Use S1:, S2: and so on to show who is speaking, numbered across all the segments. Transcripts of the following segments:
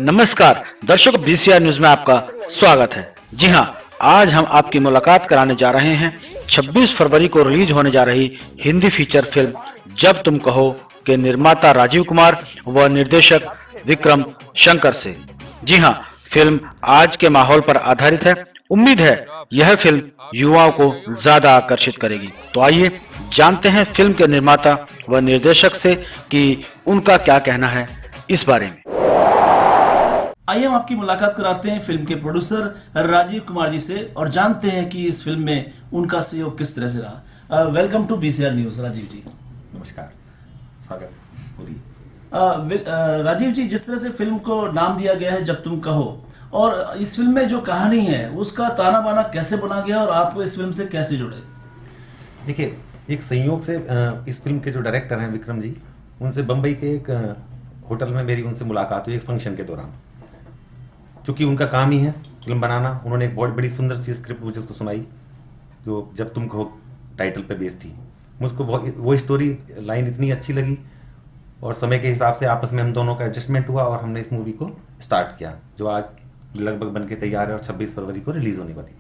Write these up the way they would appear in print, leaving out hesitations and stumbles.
S1: नमस्कार दर्शकों, BCR news में आपका स्वागत है। जी हां, आज हम आपकी मुलाकात कराने जा रहे हैं 26 फरवरी को रिलीज होने जा रही हिंदी फीचर फिल्म जब तुम कहो के निर्माता राजीव कुमार व निर्देशक विक्रम शंकर से। जी हां, फिल्म आज के माहौल पर आधारित है। उम्मीद है यह फिल्म युवाओं को ज्यादा आकर्षित करेगी। तो आइए जानते हैं फिल्म के निर्माता व निर्देशक से कि उनका क्या कहना है इस बारे में।
S2: आइए हम आपकी मुलाकात कराते हैं फिल्म के प्रोड्यूसर राजीव कुमार जी से और जानते हैं कि इस फिल्म में उनका सहयोग किस तरह से रहा। Welcome to BCR news Rajiv ji.
S3: नमस्कार, स्वागत पूरी।
S2: राजीव जी, जिस तरह से फिल्म को नाम दिया गया है जब तुम कहो, और इस फिल्म में जो कहानी है उसका ताना बाना कैसे बना गया और आप इस फिल्म से कैसे जुड़े?
S3: देखिए, एक संयोग से इस फिल्म के जो डायरेक्टर हैं विक्रम जी, उनसे बम्बई के एक होटल में मेरी उनसे मुलाकात हुई एक फंक्शन के दौरान। चूंकि उनका काम ही है फिल्म बनाना, उन्होंने एक बहुत बड़ी सुंदर सी स्क्रिप्ट मुझे उसको सुनाई जो जब तुम कहो टाइटल पे बेस्ड थी। मुझको बहुत वो स्टोरी लाइन इतनी अच्छी लगी और समय के हिसाब से आपस में हम दोनों का एडजस्टमेंट हुआ और हमने इस मूवी को स्टार्ट किया, जो आज लगभग बन के तैयार है और 26 फरवरी को रिलीज होने वाली है।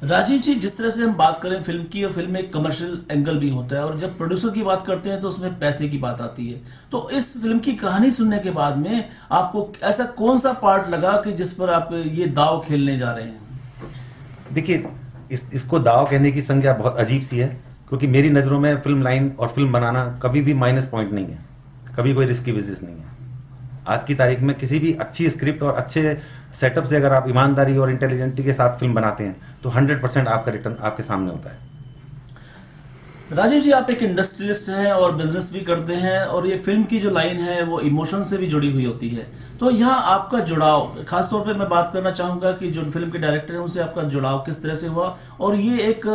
S2: राजीव जी, जिस तरह से हम बात करें फिल्म की, और फिल्म में एक कमर्शियल एंगल भी होता है और जब प्रोड्यूसर की बात करते हैं तो उसमें पैसे की बात आती है। तो इस फिल्म की कहानी सुनने के बाद में आपको ऐसा कौन सा पार्ट लगा कि जिस पर आप ये दाव खेलने जा रहे हैं?
S3: देखिए, इसको दाव कहने की संज्ञा बहुत अजीब सी है, क्योंकि मेरी नज़रों में फिल्म लाइन और फिल्म बनाना कभी भी माइनस पॉइंट नहीं है, कभी कोई रिस्की बिजनेस नहीं है। आज की तारीख में किसी भी अच्छी स्क्रिप्ट और अच्छे सेटअप से अगर आप ईमानदारी और इंटेलिजेंटी के साथ फिल्म बनाते हैं तो 100% आपका रिटर्न आपके सामने होता है।
S2: राजीव जी, आप एक इंडस्ट्रियलिस्ट हैं और बिजनेस भी करते हैं, और ये फिल्म की जो लाइन है वो इमोशन से भी जुड़ी हुई होती है। तो यहाँ आपका जुड़ाव, खासतौर पे मैं बात करना चाहूँगा कि जो फिल्म के डायरेक्टर हैं उनसे आपका जुड़ाव किस तरह से हुआ, और ये एक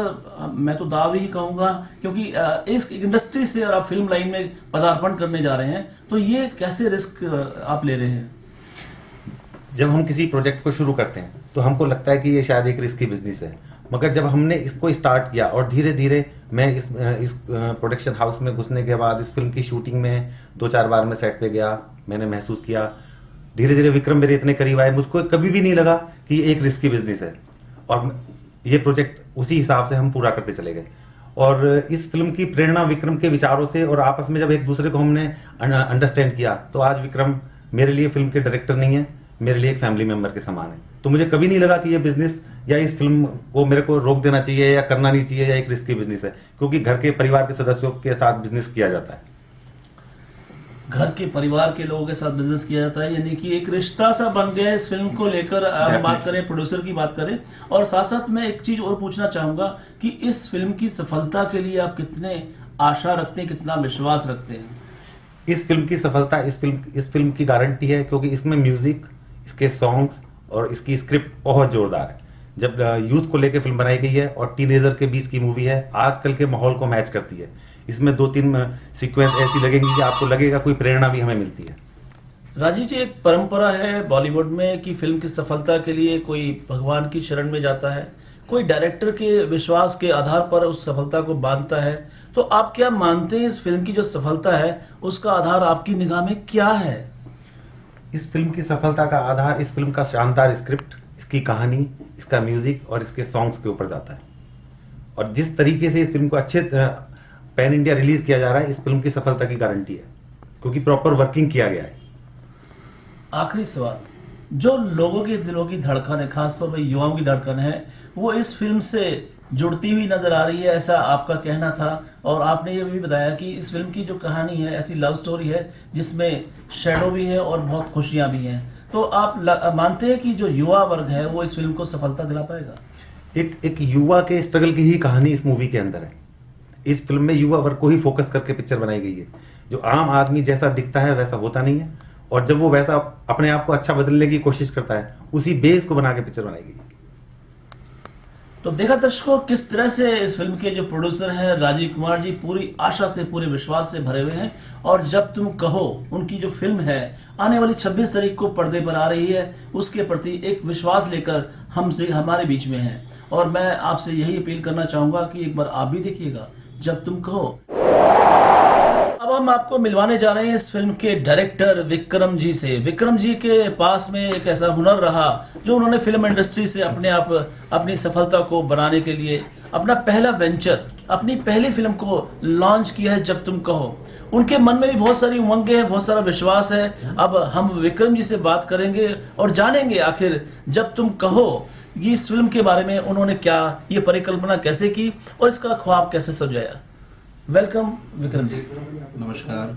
S2: मैं तो दाव ही कहूँगा क्योंकि इस इंडस्ट्री से और आप फिल्म लाइन में पदार्पण करने जा रहे हैं, तो ये कैसे रिस्क आप ले रहे हैं?
S3: जब हम किसी प्रोजेक्ट को शुरू करते हैं तो हमको लगता है कि ये शायद एक रिस्की बिजनेस है, मगर जब हमने इसको स्टार्ट किया और धीरे धीरे मैं इस प्रोडक्शन हाउस में घुसने के बाद इस फिल्म की शूटिंग में 2-4 बार मैं सेट पे गया, मैंने महसूस किया धीरे धीरे विक्रम मेरे इतने करीब आए, मुझको कभी भी नहीं लगा कि ये एक रिस्की बिजनेस है, और ये प्रोजेक्ट उसी हिसाब से हम पूरा करते चले गए। और इस फिल्म की प्रेरणा विक्रम के विचारों से, और आपस में जब एक दूसरे को हमने अंडरस्टैंड किया, तो आज विक्रम मेरे लिए फिल्म के डायरेक्टर नहीं है, मेरे लिए एक फैमिली मेंबर के समान है। तो मुझे कभी नहीं लगा कि ये बिजनेस या इस फिल्म को मेरे को रोक देना चाहिए या करना नहीं चाहिए या एक रिस्की बिजनेस है, क्योंकि घर के परिवार के सदस्यों के साथ बिजनेस किया जाता है।
S2: घर के परिवार के लोगों के साथ बिजनेस किया जाता है, यानी कि एक रिश्ता सा बन गया इस फिल्म को लेकर। हम बात करें, प्रोड्यूसर की बात करें, और साथ साथ मैं एक चीज और पूछना चाहूंगा कि इस फिल्म की सफलता के लिए आप कितने आशा रखते हैं, कितना विश्वास रखते हैं?
S3: इस फिल्म की सफलता इस फिल्म की गारंटी है, क्योंकि इसमें म्यूजिक, इसके सॉन्ग्स और इसकी स्क्रिप्ट बहुत जोरदार है। जब यूथ को लेकर फिल्म बनाई गई है और टीनेजर के बीच की मूवी है, आजकल के माहौल को मैच करती है। इसमें 2-3 सीक्वेंस ऐसी लगेंगी कि आपको लगेगा कोई प्रेरणा भी हमें मिलती है।
S2: राजीव जी, एक परंपरा है बॉलीवुड में कि फिल्म की सफलता के लिए कोई भगवान की शरण में जाता है, कोई डायरेक्टर के विश्वास के आधार पर उस सफलता को बांधता है। तो आप क्या मानते हैं इस फिल्म की जो सफलता है उसका आधार आपकी निगाह में क्या है?
S3: इस फिल्म की सफलता का आधार इस फिल्म का शानदार स्क्रिप्ट, इसकी कहानी, इसका म्यूजिक और इसके सॉन्ग्स के ऊपर जाता है। और जिस तरीके से इस फिल्म को अच्छे पैन इंडिया रिलीज किया जा रहा है, इस फिल्म की सफलता की गारंटी है, क्योंकि प्रॉपर वर्किंग किया गया है।
S2: आखिरी सवाल, जो लोगों के दिलों की धड़कन है, खासतौर पर युवाओं की धड़कन है, वो इस फिल्म से जुड़ती हुई नजर आ रही है, ऐसा आपका कहना था। और आपने ये भी बताया कि इस फिल्म की जो कहानी है ऐसी लव स्टोरी है जिसमें शैडो भी है और बहुत खुशियां भी हैं। तो आप मानते हैं कि जो युवा वर्ग है वो इस फिल्म को सफलता दिला पाएगा?
S3: एक युवा के स्ट्रगल की ही कहानी इस मूवी के अंदर है। इस फिल्म में युवा वर्ग को ही फोकस करके पिक्चर बनाई गई है। जो आम आदमी जैसा दिखता है वैसा होता नहीं है, और जब वो वैसा अपने आप को अच्छा बदलने की कोशिश करता है, उसी बेस को बना के पिक्चर बनाई गई है।
S2: तो देखा दर्शकों, किस तरह से इस फिल्म के जो प्रोड्यूसर हैं राजीव कुमार जी पूरी आशा से, पूरे विश्वास से भरे हुए हैं, और जब तुम कहो उनकी जो फिल्म है आने वाली 26 तारीख को पर्दे पर आ रही है, उसके प्रति एक विश्वास लेकर हमसे हमारे बीच में है। और मैं आपसे यही अपील करना चाहूंगा कि एक बार आप भी देखिएगा जब तुम कहो। अब अब हम आपको मिलवाने जा रहे हैं इस फिल्म के डायरेक्टर विक्रम जी से। विक्रम जी के पास में एक ऐसा हुनर रहा जो उन्होंने फिल्म इंडस्ट्री से अपने आप अपनी सफलता को बनाने के लिए अपना पहला वेंचर, अपनी पहली फिल्म को लॉन्च किया है, जब तुम कहो। उनके मन में भी बहुत सारी उमंगें हैं, बहुत सारा विश्वास है। अब हम विक्रम जी से बात करेंगे और जानेंगे आखिर जब तुम कहो ये इस फिल्म के बारे में उन्होंने क्या ये परिकल्पना कैसे की और इसका ख्वाब कैसे सजाया। वेलकम विक्रम जी।
S4: नमस्कार।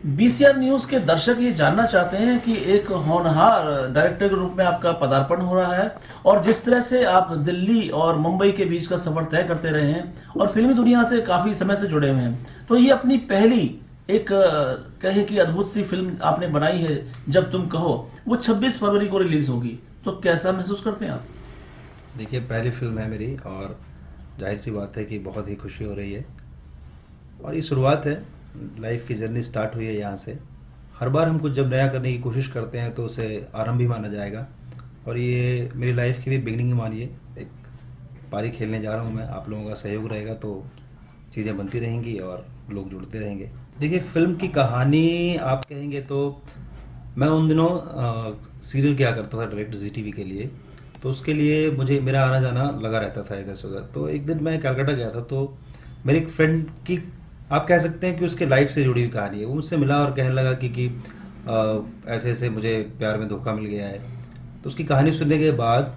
S2: बीसीआर न्यूज के दर्शक ये जानना चाहते हैं कि एक होनहार डायरेक्टर के रूप में आपका पदार्पण हो रहा है और जिस तरह से आप दिल्ली और मुंबई के बीच का सफर तय करते रहे हैं और फिल्मी दुनिया से काफी समय से जुड़े हुए हैं, तो ये अपनी पहली एक कहे कि अद्भुत सी फिल्म आपने बनाई है जब तुम कहो, वो 26 फरवरी को रिलीज होगी, तो कैसा महसूस करते हैं आप?
S4: देखिए, पहली फिल्म है मेरी और जाहिर सी बात है कि बहुत ही खुशी हो रही है और ये शुरुआत है, लाइफ की जर्नी स्टार्ट हुई है यहाँ से। हर बार हम कुछ जब नया करने की कोशिश करते हैं तो उसे आरंभ भी माना जाएगा और ये मेरी लाइफ की भी बिगनिंग मानिए। एक पारी खेलने जा रहा हूँ मैं, आप लोगों का सहयोग रहेगा तो चीज़ें बनती रहेंगी और लोग जुड़ते रहेंगे। देखिए, फिल्म की कहानी आप कहेंगे तो मैं उन दिनों सीरियल किया करता था डायरेक्ट ZTV के लिए, तो उसके लिए मुझे मेरा आना जाना लगा रहता था इधर से उधर। तो एक दिन मैं कलकत्ता गया था, तो मेरे एक फ्रेंड की आप कह सकते हैं कि उसके लाइफ से जुड़ी हुई कहानी है। वो मुझसे मिला और कहने लगा कि ऐसे ऐसे मुझे प्यार में धोखा मिल गया है। तो उसकी कहानी सुनने के बाद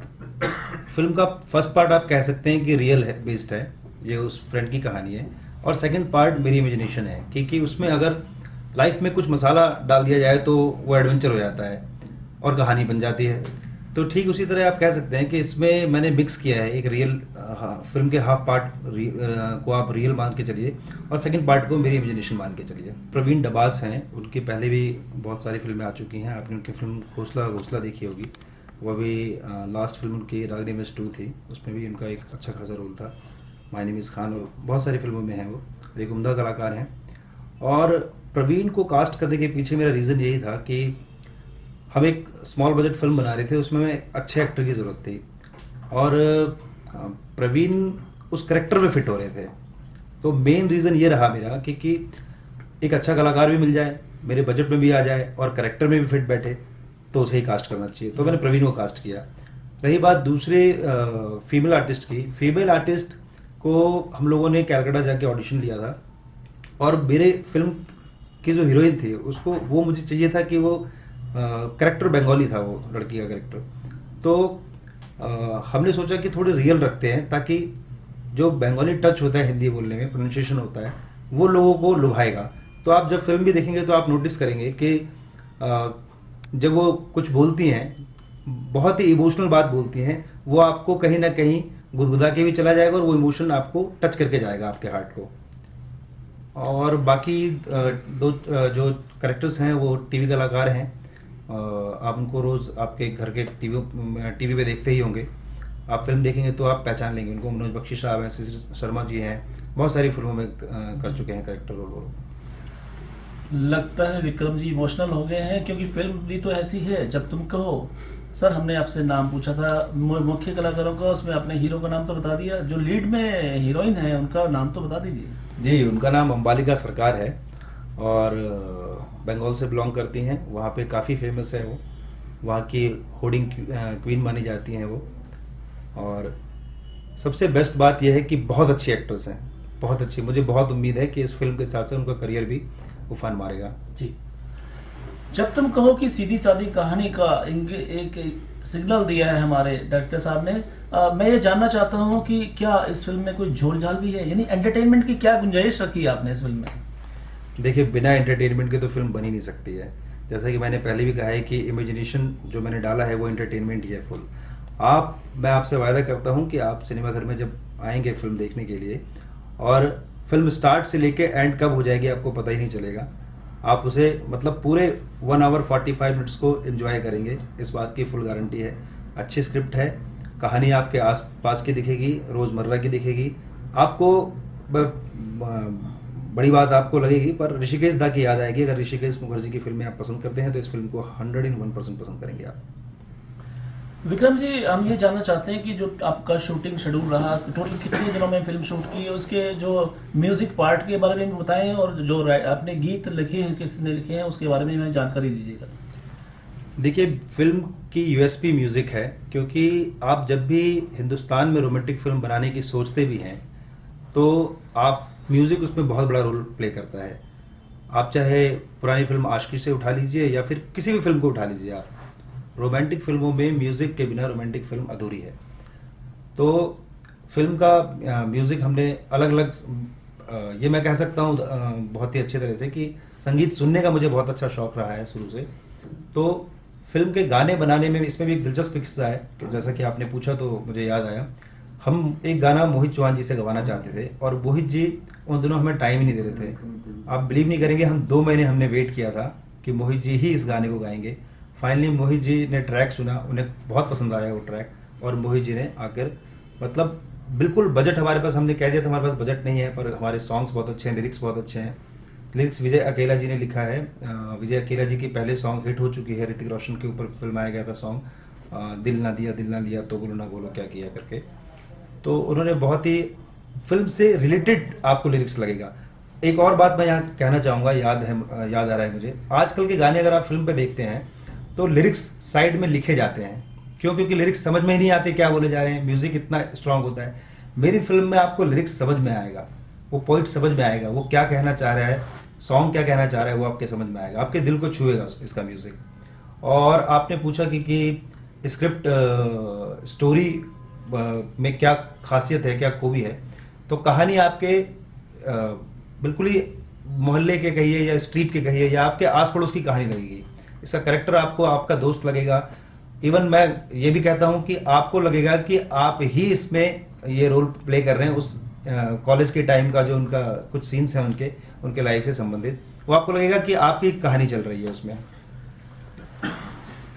S4: फिल्म का फर्स्ट पार्ट आप कह सकते हैं कि रियल है, बेस्ड है, ये उस फ्रेंड की कहानी है, और सेकंड पार्ट मेरी इमेजिनेशन है क्योंकि उसमें अगर लाइफ में कुछ मसाला डाल दिया जाए तो वो एडवेंचर हो जाता है और कहानी बन जाती है। तो ठीक उसी तरह आप कह सकते हैं कि इसमें मैंने मिक्स किया है एक रियल फिल्म के हाफ पार्ट को आप रियल मान के चलिए और सेकंड पार्ट को मेरी इमेजिनेशन मान के चलिए। प्रवीण डबास हैं, उनकी पहले भी बहुत सारी फिल्में आ चुकी हैं। आपने उनकी फिल्म घोसला देखी होगी, वो भी लास्ट फिल्म उनकी रागनी मिस 2 थी, उसमें भी उनका एक अच्छा खासा रोल था। माय नेम इज़ खान और बहुत सारी फिल्मों में हैं वो, एक उम्दा कलाकार हैं। और प्रवीण को कास्ट करने के पीछे मेरा रीज़न यही था कि हम एक स्मॉल बजट फिल्म बना रहे थे, उसमें मैं अच्छे एक्टर की ज़रूरत थी और प्रवीण उस करेक्टर में फिट हो रहे थे। तो मेन रीज़न ये रहा मेरा कि एक अच्छा कलाकार भी मिल जाए, मेरे बजट में भी आ जाए और करेक्टर में भी फिट बैठे, तो उसे ही कास्ट करना चाहिए। तो मैंने प्रवीण को कास्ट किया। रही बात दूसरे फीमेल आर्टिस्ट की, फीमेल आर्टिस्ट को हम लोगों ने कलकत्ता जाके ऑडिशन लिया था और मेरे फिल्म की जो हीरोइन थी उसको वो मुझे चाहिए था कि वो करेक्टर बंगाली था, वो लड़की का करेक्टर। तो हमने सोचा कि थोड़े रियल रखते हैं ताकि जो बंगाली टच होता है हिंदी बोलने में, प्रोनाउंसिएशन होता है, वो लोगों को लुभाएगा। तो आप जब फिल्म भी देखेंगे तो आप नोटिस करेंगे कि जब वो कुछ बोलती हैं, बहुत ही इमोशनल बात बोलती हैं, वो आपको कहीं ना कहीं गुदगुदा के भी चला जाएगा और वो इमोशन आपको टच करके जाएगा आपके हार्ट को। और बाकी दो जो करेक्टर्स हैं वो टीवी कलाकार हैं, आप उनको रोज़ आपके घर के टीवी पे देखते ही होंगे। आप फिल्म देखेंगे तो आप पहचान लेंगे उनको। मनोज बख्शी साहब हैं, शिशिर शर्मा जी हैं, बहुत सारी फिल्मों में कर चुके हैं करेक्टर रोल।
S2: लगता है विक्रम जी इमोशनल हो गए हैं क्योंकि फिल्म भी तो ऐसी है जब तुम कहो। सर, हमने आपसे नाम पूछा था मुख्य कलाकारों का, उसमें आपने हीरो का नाम तो बता दिया, जो लीड में हीरोइन है उनका नाम तो बता दीजिए।
S4: जी, उनका नाम अंबालिका सरकार है और बंगाल से बिलोंग करती हैं। वहाँ पे काफ़ी फेमस है वो, वहाँ की होर्डिंग क्वीन मानी जाती हैं वो। और सबसे बेस्ट बात यह है कि बहुत अच्छी एक्ट्रेस हैं, बहुत अच्छी। मुझे बहुत उम्मीद है कि इस फिल्म के साथ साथ उनका करियर भी उफान मारेगा।
S2: जी, जब तुम कहो कि सीधी सादी कहानी का एक सिग्नल दिया है हमारे डायरेक्टर साहब ने, मैं ये जानना चाहता हूँ कि क्या इस फिल्म में कोई झोल झाल भी है, यानी एंटरटेनमेंट की क्या गुंजाइश रखी है आपने इस फिल्म में?
S4: देखिए, बिना एंटरटेनमेंट के तो फिल्म बनी नहीं सकती है। जैसा कि मैंने पहले भी कहा है कि इमेजिनेशन जो मैंने डाला है वो एंटरटेनमेंट ही है फुल। मैं आपसे वायदा करता हूँ कि आप सिनेमा घर में जब आएंगे फिल्म देखने के लिए और फिल्म स्टार्ट से लेके एंड कब हो जाएगी आपको पता ही नहीं चलेगा। आप उसे मतलब पूरे 1 आवर 45 मिनट्स को एंजॉय करेंगे, इस बात की फुल गारंटी है। अच्छी स्क्रिप्ट है, कहानी आपके आस पास की दिखेगी, रोज़मर्रा की दिखेगी। आपको बड़ी बात आपको लगेगी पर ऋषिकेश दा की याद आएगी। अगर ऋषिकेश मुखर्जी की फिल्में आप पसंद करते हैं तो इस फिल्म को 101% पसंद करेंगे आप।
S2: विक्रम जी, हम ये जानना चाहते हैं कि जो आपका शूटिंग शेड्यूल रहा, टोटल कितने दिनों में फिल्म शूट की, उसके जो म्यूजिक पार्ट के बारे में भी बताएं, और जो आपने गीत लिखे हैं किसने लिखे हैं उसके बारे में हमें जानकारी दीजिएगा।
S4: देखिए, फिल्म की यूएसपी म्यूजिक है, क्योंकि आप जब भी हिंदुस्तान में रोमांटिक फिल्म बनाने की सोचते भी हैं तो आप म्यूजिक उसमें बहुत बड़ा रोल प्ले करता है। आप चाहे पुरानी फिल्म आशिकी से उठा लीजिए या फिर किसी भी फिल्म को उठा लीजिए, आप रोमांटिक फिल्मों में म्यूजिक के बिना रोमांटिक फिल्म अधूरी है। तो फिल्म का म्यूजिक हमने अलग अलग, ये मैं कह सकता हूँ बहुत ही अच्छे तरह से कि संगीत सुनने का मुझे बहुत अच्छा शौक रहा है शुरू से। तो फिल्म के गाने बनाने में इसमें भी एक दिलचस्प किस्सा है कि जैसा कि आपने पूछा तो मुझे याद आया, हम एक गाना मोहित चौहान जी से गवाना चाहते थे और मोहित जी उन दिनों हमें टाइम ही नहीं दे रहे थे। आप बिलीव नहीं करेंगे, हम 2 महीने हमने वेट किया था कि मोहित जी ही इस गाने को गाएंगे। फाइनली मोहित जी ने ट्रैक सुना, उन्हें बहुत पसंद आया वो ट्रैक, और मोहित जी ने आकर, मतलब बिल्कुल बजट हमारे पास, हमने कह दिया था हमारे पास बजट नहीं है, पर हमारे सॉन्ग्स बहुत अच्छे हैं, लिरिक्स बहुत अच्छे हैं। लिरिक्स विजय अकेला जी ने लिखा है। विजय अकेला जी की पहले सॉन्ग हिट हो चुकी है, ऋतिक रोशन के ऊपर फिल्माया गया था सॉन्ग, दिल ना दिया दिल ना लिया तो बोलो ना बोलो क्या किया करके। तो उन्होंने बहुत ही फिल्म से रिलेटेड आपको लिरिक्स लगेगा। एक और बात मैं यहाँ कहना चाहूँगा, याद आ रहा है मुझे, आजकल के गाने अगर आप फिल्म पे देखते हैं तो लिरिक्स साइड में लिखे जाते हैं। क्यों? क्योंकि लिरिक्स समझ में ही नहीं आते क्या बोले जा रहे हैं, म्यूजिक इतना स्ट्रांग होता है। मेरी फिल्म में आपको लिरिक्स समझ में आएगा, वो पॉइंट समझ में आएगा, वो क्या कहना चाह रहा है, सॉन्ग क्या कहना चाह रहा है, वो आपके समझ में आएगा, आपके दिल को छुएगा इसका म्यूजिक। और आपने पूछा कि स्क्रिप्ट स्टोरी में क्या खासियत है, क्या खूबी है, तो कहानी आपके बिल्कुल ही मोहल्ले के कहिए या स्ट्रीट के कहिए या आपके आस पड़ोस की कहानी लगेगी। इसका करेक्टर आपको आपका दोस्त लगेगा। इवन मैं ये भी कहता हूँ कि आपको लगेगा कि आप ही इसमें ये रोल प्ले कर रहे हैं। उस कॉलेज के टाइम का जो उनका कुछ सीन्स हैं उनके लाइफ से संबंधित, वो आपको लगेगा कि आपकी कहानी चल रही है उसमें।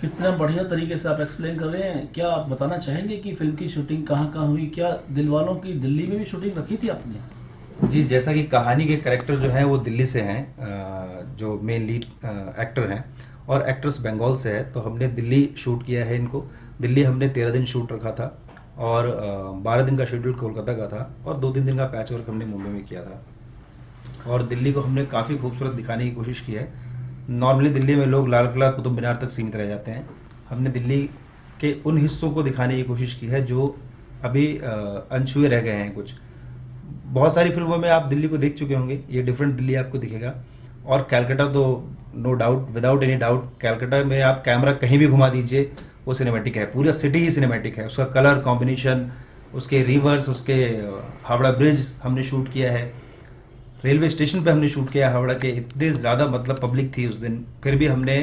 S2: कितना बढ़िया तरीके से आप एक्सप्लेन कर रहे हैं। क्या आप बताना चाहेंगे कि फिल्म की शूटिंग कहाँ कहाँ हुई? क्या दिलवालों की दिल्ली में भी शूटिंग रखी थी आपने?
S4: जी, जैसा कि कहानी के कैरेक्टर जो हैं वो दिल्ली से हैं, जो मेन लीड एक्टर हैं, और एक्ट्रेस बंगाल से है। तो हमने दिल्ली शूट किया है इनको। दिल्ली हमने 13 दिन शूट रखा था और 12 दिन का शेड्यूल कोलकाता का था और 2-3 दिन का पैच वर्क हमने मुंबई में किया था। और दिल्ली को हमने काफ़ी खूबसूरत दिखाने की कोशिश की है। नॉर्मली दिल्ली में लोग लाल किला, कुतुब मीनार तक सीमित रह जाते हैं। हमने दिल्ली के उन हिस्सों को दिखाने की कोशिश की है जो अभी अनछुए रह गए हैं कुछ। बहुत सारी फिल्मों में आप दिल्ली को देख चुके होंगे, ये डिफरेंट दिल्ली आपको दिखेगा। और कैलकाटा तो no doubt, without any doubt, Calcutta में आप कैमरा कहीं भी घुमा दीजिए वो सिनेमैटिक है, पूरा सिटी ही सिनेमैटिक है। उसका कलर कॉम्बिनेशन, उसके रिवर्स, उसके हावड़ा ब्रिज हमने शूट किया है, रेलवे स्टेशन पे हमने शूट किया है हावड़ा के। इतने ज़्यादा मतलब पब्लिक थी उस दिन, फिर भी हमने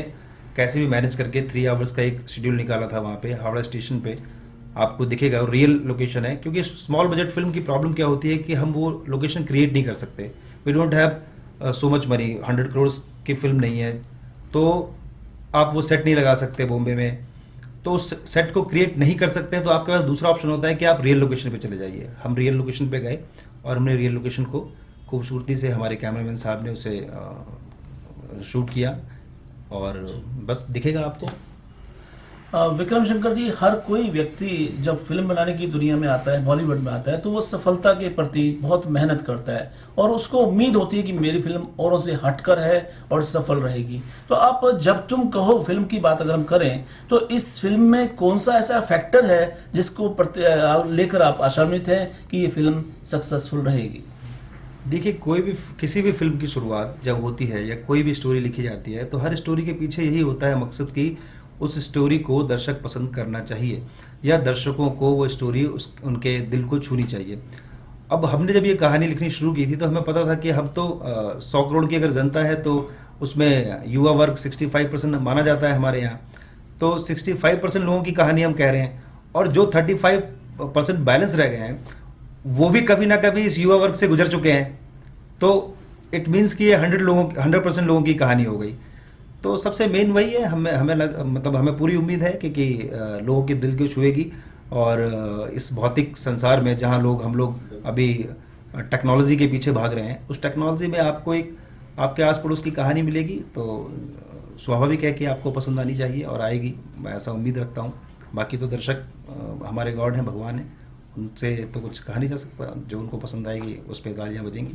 S4: कैसे भी मैनेज करके 3 आवर्स का एक शेड्यूल निकाला था वहाँ पे हावड़ा स्टेशन पे। आपको दिखेगा रियल लोकेशन है, क्योंकि स्मॉल बजट फिल्म की प्रॉब्लम क्या होती है कि हम वो लोकेशन क्रिएट नहीं कर सकते। We don't have so much money, 100 crore की फिल्म नहीं है, तो आप वो सेट नहीं लगा सकते बॉम्बे में। तो उस सेट को क्रिएट नहीं कर सकते हैं तो आपके पास दूसरा ऑप्शन होता है कि आप रियल लोकेशन पे चले जाइए। हम रियल लोकेशन पे गए और हमने रियल लोकेशन को खूबसूरती से हमारे कैमरामैन साहब ने उसे शूट किया और बस दिखेगा आपको।
S2: विक्रम शंकर जी, हर कोई व्यक्ति जब फिल्म बनाने की दुनिया में आता है, बॉलीवुड में आता है, तो वो सफलता के प्रति बहुत मेहनत करता है और उसको उम्मीद होती है कि मेरी फिल्म औरों से हटकर है और सफल रहेगी। तो आप जब तुम कहो फिल्म की बात अगर हम करें तो इस फिल्म में कौन सा ऐसा फैक्टर है जिसको लेकर आप आशान्वित हैं कि ये फिल्म सक्सेसफुल रहेगी?
S4: देखिए, किसी भी फिल्म की शुरुआत जब होती है या कोई भी स्टोरी लिखी जाती है तो हर स्टोरी के पीछे यही होता है मकसद कि उस स्टोरी को दर्शक पसंद करना चाहिए या दर्शकों को वो स्टोरी उनके दिल को छूनी चाहिए। अब हमने जब ये कहानी लिखनी शुरू की थी तो हमें पता था कि हम तो 100 करोड़ की अगर जनता है तो उसमें युवा वर्ग 65% माना जाता है हमारे यहाँ। तो 65% लोगों की कहानी हम कह रहे हैं और जो 35% बैलेंस रह गए हैं वो भी कभी ना कभी इस युवा वर्ग से गुजर चुके हैं। तो इट मीन्स कि ये 100% लोगों की कहानी हो गई। तो सबसे मेन वही है, हमें पूरी उम्मीद है कि लोगों के दिल को छुएगी। और इस भौतिक संसार में जहाँ हम लोग अभी टेक्नोलॉजी के पीछे भाग रहे हैं, उस टेक्नोलॉजी में आपको एक आपके आस पड़ोस की कहानी मिलेगी तो स्वाभाविक है कि आपको पसंद आनी चाहिए और आएगी, मैं ऐसा उम्मीद रखता हूँ। बाकी तो दर्शक हमारे गॉड हैं, भगवान हैं, उनसे तो कुछ कहा नहीं जा सकता। जो उनको पसंद आएगी उस पर तालियां बजेंगी।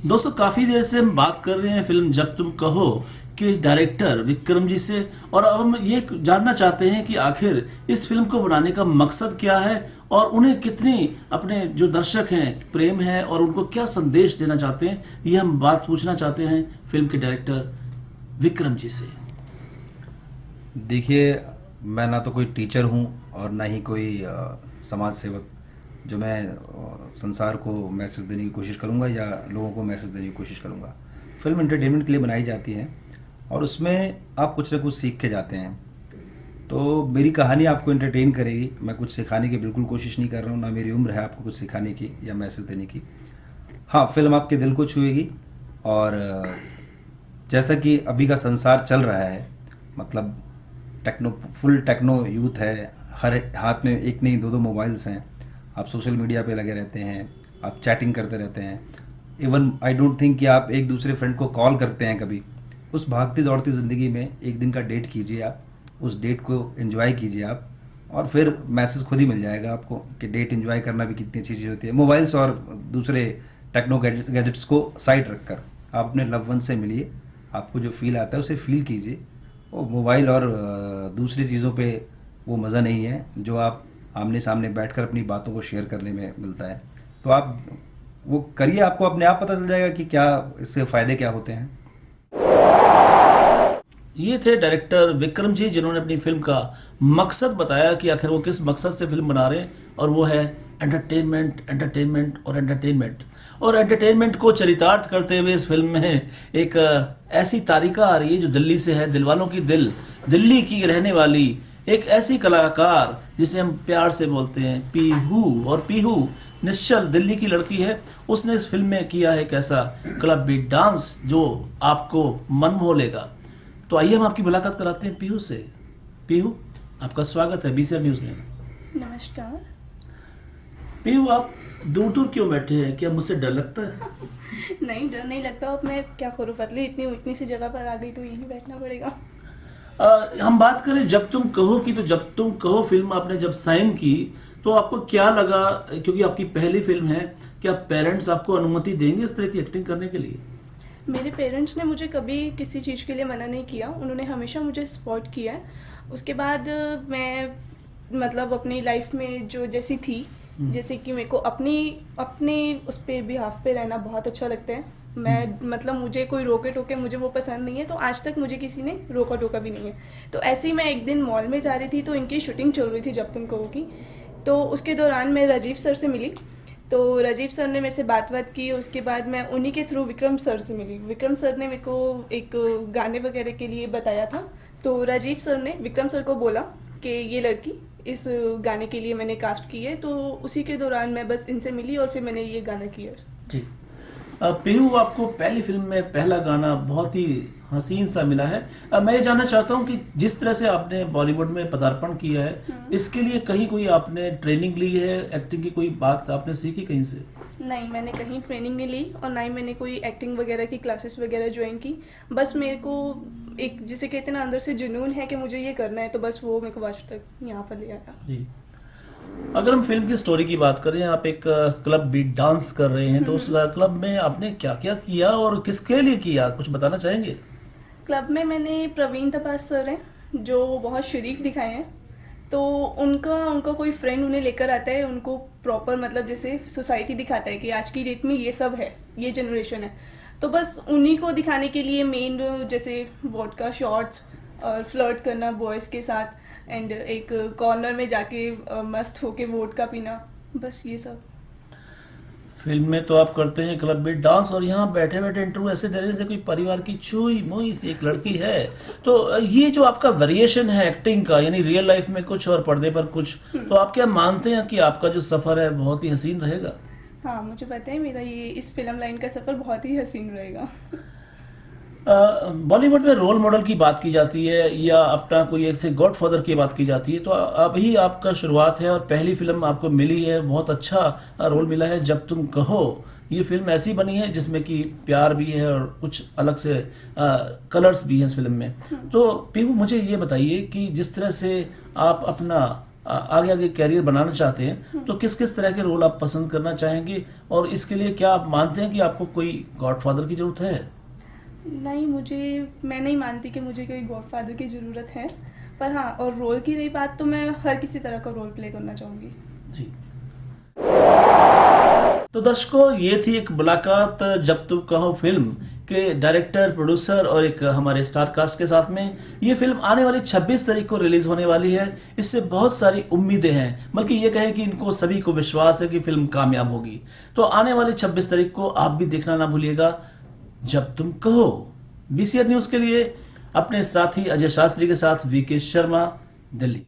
S2: दोस्तों, काफी देर से हम बात कर रहे हैं फिल्म जब तुम कहो के डायरेक्टर विक्रम जी से, और अब हम ये जानना चाहते हैं कि आखिर इस फिल्म को बनाने का मकसद क्या है और उन्हें कितनी अपने जो दर्शक हैं प्रेम है और उनको क्या संदेश देना चाहते हैं। ये हम बात पूछना चाहते हैं फिल्म के डायरेक्टर विक्रम जी से।
S4: देखिए, मैं ना तो कोई टीचर हूँ और ना ही कोई समाज सेवक जो मैं संसार को मैसेज देने की कोशिश करूँगा या लोगों को मैसेज देने की कोशिश करूँगा। फिल्म एंटरटेनमेंट के लिए बनाई जाती है और उसमें आप कुछ ना कुछ सीख के जाते हैं। तो मेरी कहानी आपको एंटरटेन करेगी, मैं कुछ सिखाने की बिल्कुल कोशिश नहीं कर रहा हूँ, ना मेरी उम्र है आपको कुछ सिखाने की या मैसेज देने की। हाँ, फिल्म आपके दिल को छुएगी और जैसा कि अभी का संसार चल रहा है, मतलब फुल टेक्नो यूथ है, हर हाथ में एक नहीं दो मोबाइल्स हैं, आप सोशल मीडिया पे लगे रहते हैं, आप चैटिंग करते रहते हैं। इवन आई डोंट थिंक कि आप एक दूसरे फ्रेंड को कॉल करते हैं कभी। उस भागती दौड़ती ज़िंदगी में एक दिन का डेट कीजिए, आप उस डेट को एंजॉय कीजिए आप, और फिर मैसेज खुद ही मिल जाएगा आपको कि डेट एंजॉय करना भी कितनी अच्छी चीज़ होती है। मोबाइल्स और दूसरे टेक्नो गैजेट्स को साइड रखकर आप अपने लव वन से मिलिए, आपको जो फील आता है उसे फील कीजिए। वो मोबाइल और दूसरी चीज़ों पे वो मज़ा नहीं है जो आप आमने सामने बैठकर अपनी बातों को शेयर करने में मिलता है। तो आप वो करिए, आपको अपने आप पता चल जाएगा कि क्या इससे फ़ायदे क्या होते हैं।
S2: ये थे डायरेक्टर विक्रम जी, जिन्होंने अपनी फिल्म का मकसद बताया कि आखिर वो किस मकसद से फिल्म बना रहे हैं, और वो है एंटरटेनमेंट, एंटरटेनमेंट और एंटरटेनमेंट। और एंटरटेनमेंट को चरितार्थ करते हुए इस फिल्म में एक ऐसी तारिका आ रही है जो दिल्ली से है, दिलवालों की दिल्ली की रहने वाली एक ऐसी कलाकार जिसे हम प्यार से बोलते हैं पीहू। और पीहू निश्चल दिल्ली की लड़की है। उसने इस फिल्म में किया है एक ऐसा क्लब बीट डांस जो आपको मन मोह लेगा। तो आइए हम आपकी मुलाकात कराते हैं पीहू से। पीहू, आपका स्वागत है बीसीआर न्यूज में।
S5: नमस्कार।
S2: पीहू, आप दूर दूर क्यों बैठे हैं? क्या मुझसे डर लगता है?
S5: नहीं, डर नहीं लगता। अब मैं क्या करूँ, पतली इतनी सी जगह पर आ गई तो यहीं बैठना पड़ेगा।
S2: हम बात करें जब तुम कहो की, तो जब तुम कहो फिल्म आपने जब साइन की तो आपको क्या लगा? क्योंकि आपकी पहली फिल्म है, क्या पेरेंट्स आपको अनुमति देंगे इस तरह की एक्टिंग करने के लिए?
S5: मेरे पेरेंट्स ने मुझे कभी किसी चीज़ के लिए मना नहीं किया, उन्होंने हमेशा मुझे सपोर्ट किया है। उसके बाद मैं मतलब अपनी लाइफ में जो जैसी थी, जैसे कि मेरे को अपने उस पे बिहाफ पे रहना बहुत अच्छा लगता है। मैं मतलब मुझे कोई रोके टोके मुझे वो पसंद नहीं है, तो आज तक मुझे किसी ने रोका टोका भी नहीं है। तो ऐसे ही मैं एक दिन मॉल में जा रही थी तो इनकी शूटिंग चल रही थी जब तुम कहो की। तो उसके दौरान मैं राजीव सर से मिली, तो राजीव सर ने मेरे से बात की। उसके बाद मैं उन्हीं के थ्रू विक्रम सर से मिली। विक्रम सर ने मेरे को एक गाने वगैरह के लिए बताया था, तो राजीव सर ने विक्रम सर को बोला कि ये लड़की इस गाने के लिए मैंने कास्ट की है। तो उसी के दौरान मैं बस इनसे मिली और फिर मैंने ये गाना किया।
S2: जी पीहू, आपको पहली फिल्म में पहला गाना बहुत ही हसीन सा मिला है। मैं ये जानना चाहता हूँ कि जिस तरह से आपने बॉलीवुड में पदार्पण किया है, इसके लिए कहीं कोई आपने ट्रेनिंग ली है? एक्टिंग की कोई बात आपने सीखी कहीं से?
S5: नहीं, मैंने कहीं ट्रेनिंग नहीं ली और ना ही मैंने कोई एक्टिंग वगैरह की क्लासेस वगैरह ज्वाइन की। बस मेरे को एक जिसे कहते हैं ना अंदर से जुनून है कि मुझे ये करना है, तो बस वो मेरे को आज तक यहाँ पर ले आया।
S2: जी, अगर हम फिल्म की स्टोरी की बात करें, आप एक क्लब बीट डांस कर रहे हैं, तो उस क्लब में आपने क्या क्या किया और किसके लिए किया, कुछ बताना चाहेंगे?
S5: क्लब में मैंने प्रवीण तपास सर हैं जो बहुत शरीफ दिखाए हैं। तो उनका कोई फ्रेंड उन्हें लेकर आता है, उनको प्रॉपर मतलब जैसे सोसाइटी दिखाता है कि आज की डेट में ये सब है, ये जनरेशन है। तो बस उन्हीं को दिखाने के लिए मेन जैसे वोडका शॉट्स और फ्लर्ट करना बॉयज़ के साथ, एंड एक कॉर्नर में जाके मस्त होके वोडका पीना, बस ये सब।
S2: फिल्म में तो आप करते हैं क्लब बीट डांस, और यहाँ बैठे बैठे इंटरव्यू ऐसे दे रहे जैसे कोई परिवार की छुई मुई सी एक लड़की है। तो ये जो आपका वेरिएशन है एक्टिंग का, यानी रियल लाइफ में कुछ और पर्दे पर कुछ, तो आप क्या मानते हैं कि आपका जो सफर है बहुत ही हसीन रहेगा?
S5: हाँ, मुझे पता है मेरा ये इस फिल्म लाइन का सफर बहुत ही हसीन रहेगा।
S2: बॉलीवुड में रोल मॉडल की बात की जाती है या अपना कोई ऐसे गॉड फादर की बात की जाती है, तो अभी आपका शुरुआत है और पहली फिल्म आपको मिली है, बहुत अच्छा रोल मिला है जब तुम कहो। ये फिल्म ऐसी बनी है जिसमें कि प्यार भी है और कुछ अलग से कलर्स भी हैं इस फिल्म में। तो पीहू, मुझे ये बताइए कि जिस तरह से आप अपना आगे आगे कैरियर बनाना चाहते हैं, तो किस किस तरह के रोल आप पसंद करना चाहेंगे, और इसके लिए क्या आप मानते हैं कि आपको कोई गॉडफादर की जरूरत है?
S5: नहीं, मैं नहीं मानती कि मुझे कोई गॉडफादर की ज़रूरत है। पर हाँ, और रोल की रही बात, तो मैं हर किसी तरह का रोल प्ले करना चाहूँगी।
S2: जी। तो दर्शकों, ये थी एक मुलाकात जब तुम कहो फिल्म के डायरेक्टर, प्रोड्यूसर और एक हमारे स्टार कास्ट के साथ में। ये फिल्म आने वाली 26 तारीख को रिलीज होने वाली है। इससे बहुत सारी उम्मीदें हैं, बल्कि ये कहें कि इनको सभी को विश्वास है कि फिल्म कामयाब होगी। तो आने वाली 26 तारीख को आप भी देखना ना भूलिएगा, जब तुम कहो। बीसीआर न्यूज के लिए अपने साथी अजय शास्त्री के साथ वीके शर्मा, दिल्ली।